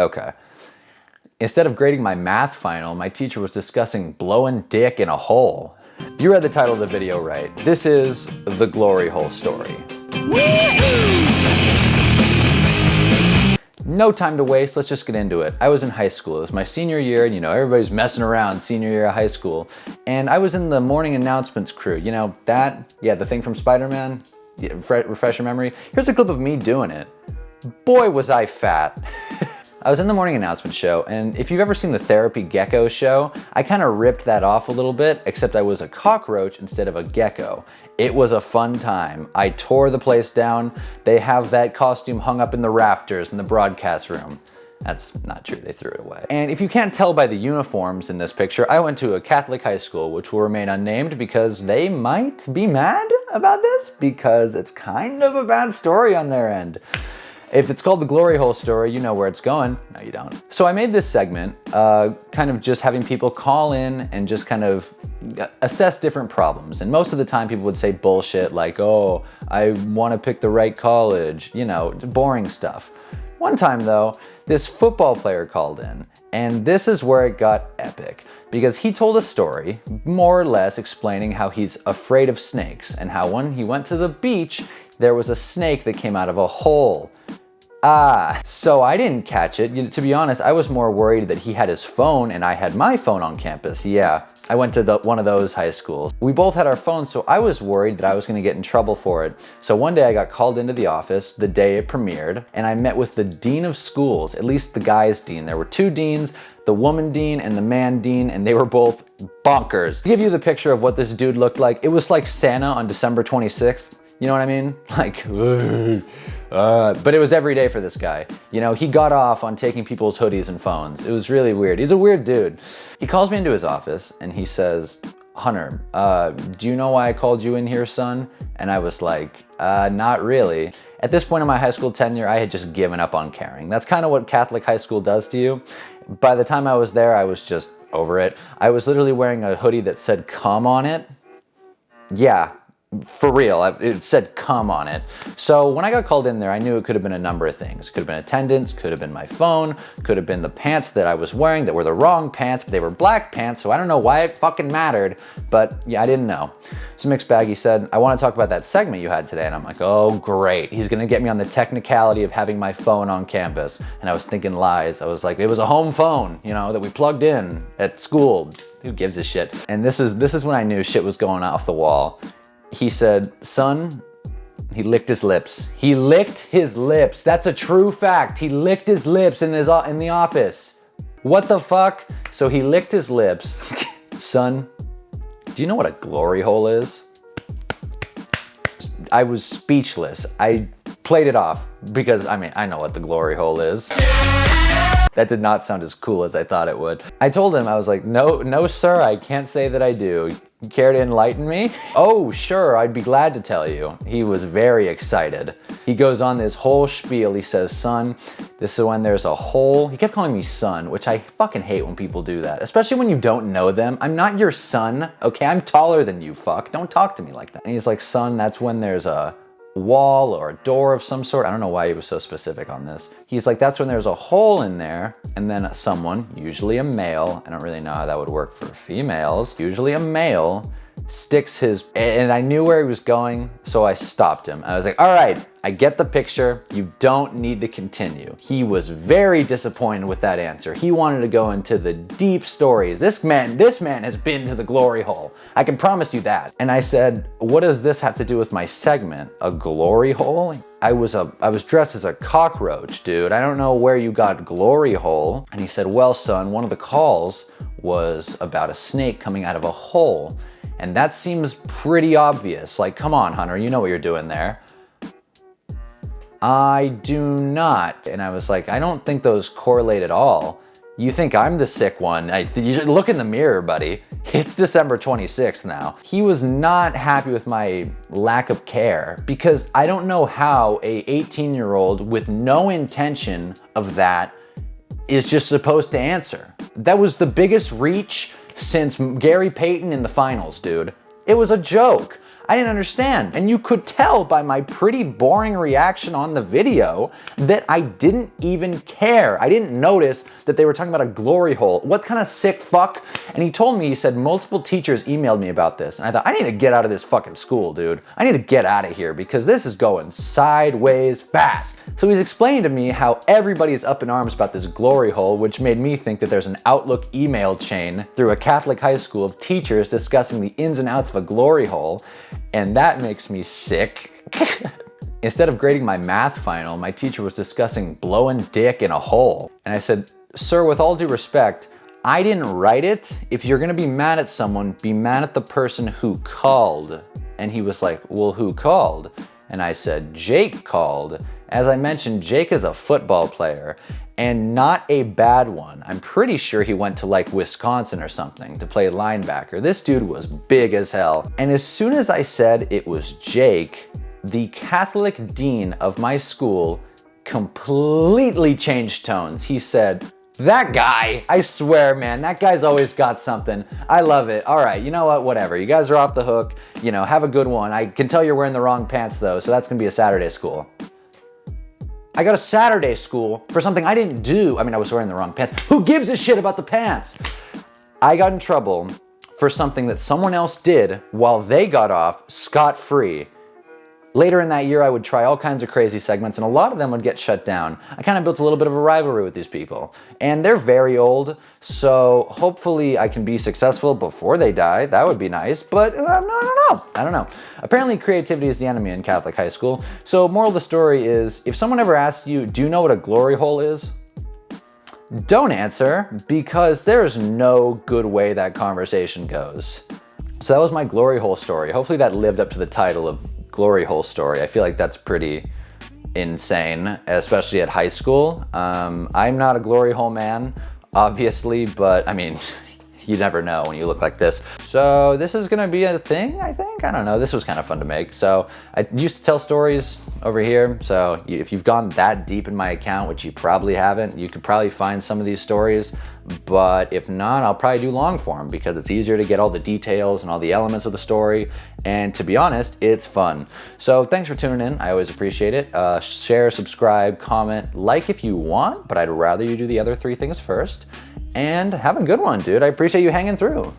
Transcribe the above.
Okay. Instead of grading my math final, my teacher was discussing blowing dick in a hole. You read the title of the video right. This is the glory hole story. No time to waste, let's just get into it. I was in high school, it was my senior year, and everybody's messing around senior year of high school. And I was in the morning announcements crew, the thing from Spider-Man? Yeah, refresh your memory. Here's a clip of me doing it. Boy, was I fat. I was in the morning announcement show, and if you've ever seen the Therapy Gecko show, I kind of ripped that off a little bit, except I was a cockroach instead of a gecko. It was a fun time. I tore the place down. They have that costume hung up in the rafters in the broadcast room. That's not true, they threw it away. And if you can't tell by the uniforms in this picture, I went to a Catholic high school, which will remain unnamed because they might be mad about this, because it's kind of a bad story on their end. If it's called the glory hole story, you know where it's going. No, you don't. So I made this segment, kind of just having people call in and just kind of assess different problems. And most of the time people would say bullshit like, oh, I want to pick the right college, boring stuff. One time though, this football player called in, and this is where it got epic, because he told a story, more or less explaining how he's afraid of snakes, and how when he went to the beach, there was a snake that came out of a hole. So I didn't catch it. To be honest, I was more worried that he had his phone and I had my phone on campus. Yeah, I went to one of those high schools. We both had our phones, so I was worried that I was gonna get in trouble for it. So one day I got called into the office the day it premiered, and I met with the dean of schools, at least the guy's dean. There were two deans, the woman dean and the man dean, and they were both bonkers. To give you the picture of what this dude looked like, it was like Santa on December 26th. You know what I mean? Like, but it was every day for this guy. He got off on taking people's hoodies and phones. It was really weird. He's a weird dude. He calls me into his office and he says, Hunter, do you know why I called you in here, son? And I was like, not really. At this point in my high school tenure, I had just given up on caring. That's kind of what Catholic high school does to you. By the time I was there, I was just over it. I was literally wearing a hoodie that said "come" on it. Yeah. For real, it said "come" on it. So when I got called in there, I knew it could have been a number of things. Could have been attendance, could have been my phone, could have been the pants that I was wearing that were the wrong pants, but they were black pants, so I don't know why it fucking mattered, but yeah, I didn't know. So mixed bag, he said, I want to talk about that segment you had today, and I'm like, oh great, he's gonna get me on the technicality of having my phone on campus. And I was thinking lies. I was like, it was a home phone, that we plugged in at school. Who gives a shit? And this is when I knew shit was going off the wall. He said, son, he licked his lips. He licked his lips. That's a true fact. He licked his lips in the office. What the fuck? So he licked his lips. Son, do you know what a glory hole is? I was speechless. I played it off because, I know what the glory hole is. That did not sound as cool as I thought it would. I told him, I was like, no, sir, I can't say that I do. Care to enlighten me? Oh, sure, I'd be glad to tell you. He was very excited. He goes on this whole spiel. He says, son, this is when there's a hole. He kept calling me son, which I fucking hate when people do that, especially when you don't know them. I'm not your son, okay? I'm taller than you, fuck. Don't talk to me like that. And he's like, son, that's when there's a wall or a door of some sort. I don't know why he was so specific on this. He's like, that's when there's a hole in there, and then someone, usually a male, I don't really know how that would work for females, usually a male, sticks his, and I knew where he was going, so I stopped him. I was like, all right, I get the picture. You don't need to continue. He was very disappointed with that answer. He wanted to go into the deep stories. This man has been to the glory hole. I can promise you that. And I said, what does this have to do with my segment? A glory hole? I was dressed as a cockroach, dude. I don't know where you got glory hole. And he said, well, son, one of the calls was about a snake coming out of a hole. And that seems pretty obvious. Like, come on, Hunter, you know what you're doing there. I do not. And I was like, I don't think those correlate at all. You think I'm the sick one. You should look in the mirror, buddy. It's December 26th now. He was not happy with my lack of care because I don't know how a 18-year-old with no intention of that is just supposed to answer. That was the biggest reach since Gary Payton in the finals, dude. It was a joke. I didn't understand. And you could tell by my pretty boring reaction on the video that I didn't even care. I didn't notice that they were talking about a glory hole. What kind of sick fuck? And he told me, he said, multiple teachers emailed me about this. And I thought, I need to get out of this fucking school, dude. I need to get out of here because this is going sideways fast. So he's explaining to me how everybody's up in arms about this glory hole, which made me think that there's an Outlook email chain through a Catholic high school of teachers discussing the ins and outs of a glory hole. And that makes me sick. Instead of grading my math final, my teacher was discussing blowing dick in a hole. And I said, sir, with all due respect, I didn't write it. If you're gonna be mad at someone, be mad at the person who called. And he was like, well, who called? And I said, Jake called. As I mentioned, Jake is a football player and not a bad one. I'm pretty sure he went to like Wisconsin or something to play linebacker. This dude was big as hell. And as soon as I said it was Jake, the Catholic dean of my school completely changed tones. He said, that guy, I swear, man, that guy's always got something. I love it. All right, you know what, whatever. You guys are off the hook. You know, have a good one. I can tell you're wearing the wrong pants though, so that's gonna be a Saturday school. I got a Saturday school for something I didn't do. I mean, I was wearing the wrong pants. Who gives a shit about the pants? I got in trouble for something that someone else did while they got off scot-free. Later in that year, I would try all kinds of crazy segments, and a lot of them would get shut down. I kind of built a little bit of a rivalry with these people. And they're very old, so hopefully I can be successful before they die. That would be nice, but I don't know. Apparently creativity is the enemy in Catholic high school. So moral of the story is, if someone ever asks you, do you know what a glory hole is? Don't answer, because there's no good way that conversation goes. So that was my glory hole story. Hopefully that lived up to the title of glory hole story. I feel like that's pretty insane, especially at high school. I'm not a glory hole man, obviously, but I mean, you never know when you look like this. So this is gonna be a thing, I think? I don't know, this was kind of fun to make. So I used to tell stories over here, so if you've gone that deep in my account, which you probably haven't, you could probably find some of these stories, but if not, I'll probably do long form because it's easier to get all the details and all the elements of the story, and to be honest, it's fun. So thanks for tuning in, I always appreciate it. Share, subscribe, comment, like if you want, but I'd rather you do the other 3 things first. And have a good one, dude. I appreciate you hanging through.